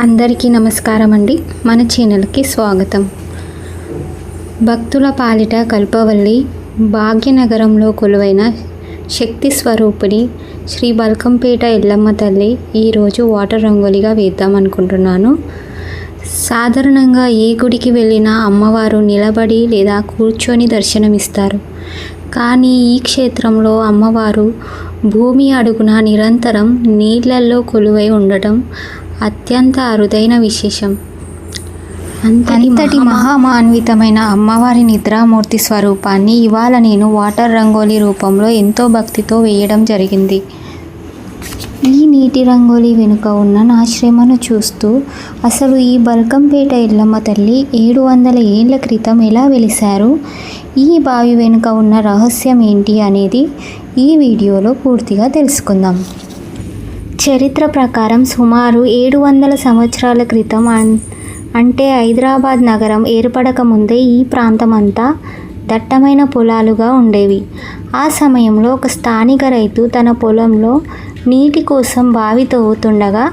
అందరికీ నమస్కారం అండి. మన ఛానల్కి స్వాగతం. భక్తుల పాలిట కల్పవల్లి భాగ్యనగరంలో కొలువైన శక్తి స్వరూపిణి శ్రీ బల్కంపేట ఎల్లమ్మ తల్లి ఈరోజు వాటర్ రంగోలిగా వేద్దాం అనుకుంటున్నాను. సాధారణంగా ఏ గుడికి వెళ్ళినా అమ్మవారు నిలబడి లేదా కూర్చొని దర్శనమిస్తారు. కానీ ఈ క్షేత్రంలో అమ్మవారు భూమి అడుగున నిరంతరం నీళ్లలో కొలువై ఉండటం అత్యంత అరుదైన విశేషం. అంతటి మహామాన్వితమైన అమ్మవారి నిద్రామూర్తి స్వరూపాన్ని ఇవాళ నేను వాటర్ రంగోలీ రూపంలో ఎంతో భక్తితో వేయడం జరిగింది. ఈ నీటి రంగోలీ వెనుక ఉన్న నా శ్రమను చూస్తూ అసలు ఈ బల్కంపేట ఎల్లమ్మ తల్లి 700 ఏళ్ల క్రితం ఎలా వెలిశారు, ఈ బావి వెనుక ఉన్న రహస్యం ఏంటి అనేది ఈ వీడియోలో పూర్తిగా తెలుసుకుందాం. చరిత్ర ప్రకారం సుమారు 700 సంవత్సరాల క్రితం అంటే హైదరాబాద్ నగరం ఏర్పడక ముందే ఈ ప్రాంతం అంతా దట్టమైన పొలాలుగా ఉండేవి. ఆ సమయంలో ఒక స్థానిక రైతు తన పొలంలో నీటి కోసం బావి తవ్వుతుండగా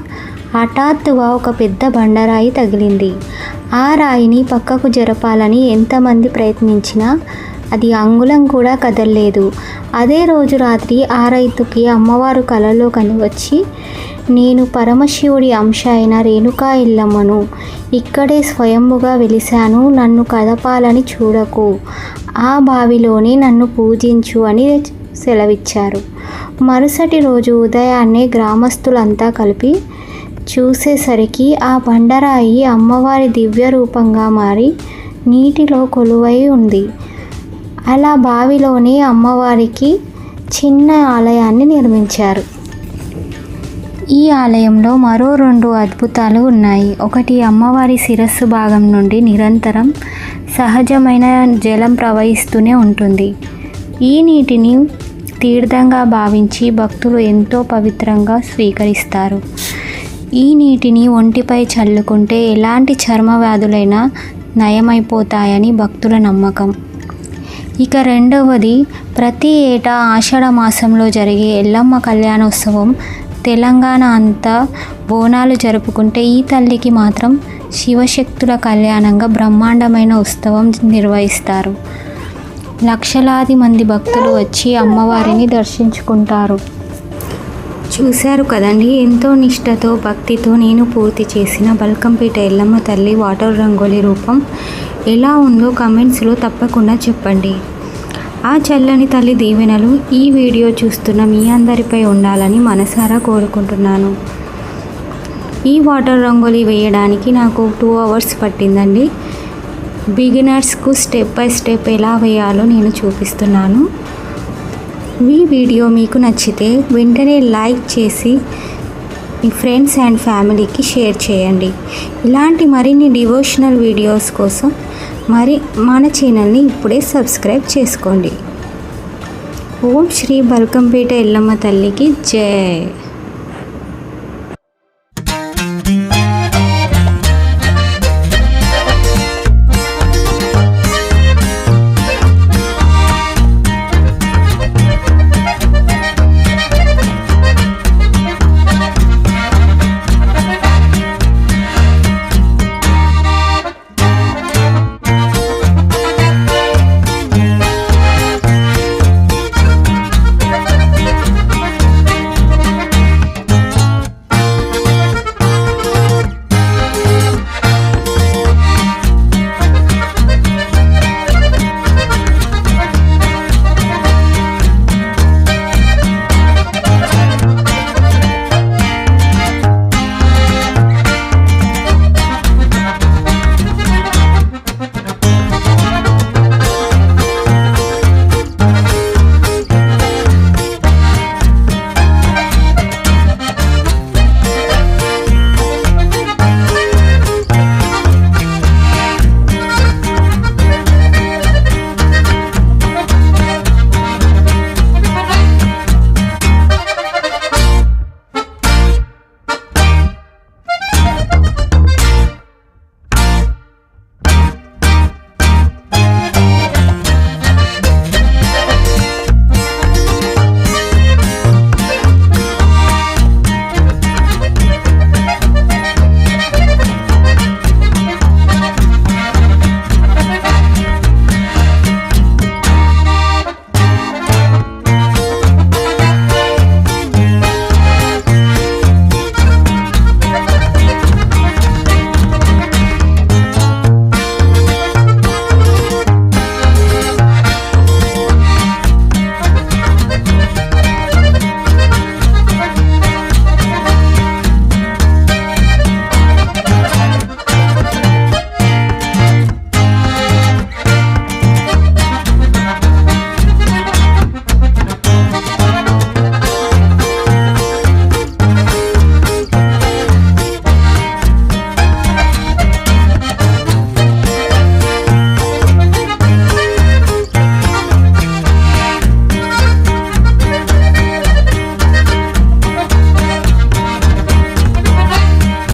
హఠాత్తుగా ఒక పెద్ద బండరాయి తగిలింది. ఆ రాయిని పక్కకు జరపాలని ఎంతమంది ప్రయత్నించినా అది అంగుళం కూడా కదలలేదు. అదే రోజు రాత్రి ఆ రైతుకి అమ్మవారు కలలో కనివచ్చి, నేను పరమశివుడి అంశ అయిన రేణుకా ఎల్లమ్మను, ఇక్కడే స్వయంభుగా వెలిశాను, నన్ను కదపాలని చూడకు, ఆ బావిలోనే నన్ను పూజించు అని సెలవిచ్చారు. మరుసటి రోజు ఉదయాన్నే గ్రామస్తులంతా కలిపి చూసేసరికి ఆ బండరాయి అమ్మవారి దివ్య రూపంగా మారి నీటిలో కొలువై ఉంది. అలా బావిలోనే అమ్మవారికి చిన్న ఆలయాన్ని నిర్మించారు. ఈ ఆలయంలో మరో 2 అద్భుతాలు ఉన్నాయి. ఒకటి, అమ్మవారి శిరస్సు భాగం నుండి నిరంతరం సహజమైన జలం ప్రవహిస్తూనే ఉంటుంది. ఈ నీటిని తీర్థంగా భావించి భక్తులు ఎంతో పవిత్రంగా స్వీకరిస్తారు. ఈ నీటిని ఒంటిపై చల్లుకుంటే ఎలాంటి చర్మ వ్యాధులైనా నయమైపోతాయని భక్తుల నమ్మకం. ఇక రెండవది, ప్రతి ఏటా ఆషాఢ మాసంలో జరిగే ఎల్లమ్మ కళ్యాణోత్సవం. తెలంగాణ అంతా బోనాలు జరుపుకుంటే ఈ తల్లికి మాత్రం శివశక్తుల కళ్యాణంగా బ్రహ్మాండమైన ఉత్సవం నిర్వహిస్తారు. లక్షలాది మంది భక్తులు వచ్చి అమ్మవారిని దర్శించుకుంటారు. చూశారు కదండి, ఎంతో నిష్ఠతో భక్తితో నేను పూర్తి చేసిన బల్కంపేట ఎల్లమ్మ తల్లి వాటర్ రంగోలీ రూపం ఎలా ఉందో కమెంట్స్లో తప్పకుండా చెప్పండి. ఆ చల్లని తల్లి దీవెనలు ఈ వీడియో చూస్తున్న మీ అందరిపై ఉండాలని మనసారా కోరుకుంటున్నాను. ఈ వాటర్ రంగోలీ వేయడానికి నాకు 2 hours పట్టిందండి. బిగినర్స్కు స్టెప్ బై స్టెప్ ఎలా వేయాలో నేను చూపిస్తున్నాను. ఈ వీడియో మీకు నచ్చితే వెంటనే లైక్ చేసి మీ ఫ్రెండ్స్ అండ్ ఫ్యామిలీకి షేర్ చేయండి. ఇలాంటి మరిన్ని డివోషనల్ వీడియోస్ కోసం మన ఛానల్ని ఇప్పుడే సబ్స్క్రైబ్ చేసుకోండి. ఓం శ్రీ బల్కంపేట ఎల్లమ్మ తల్లికి జై.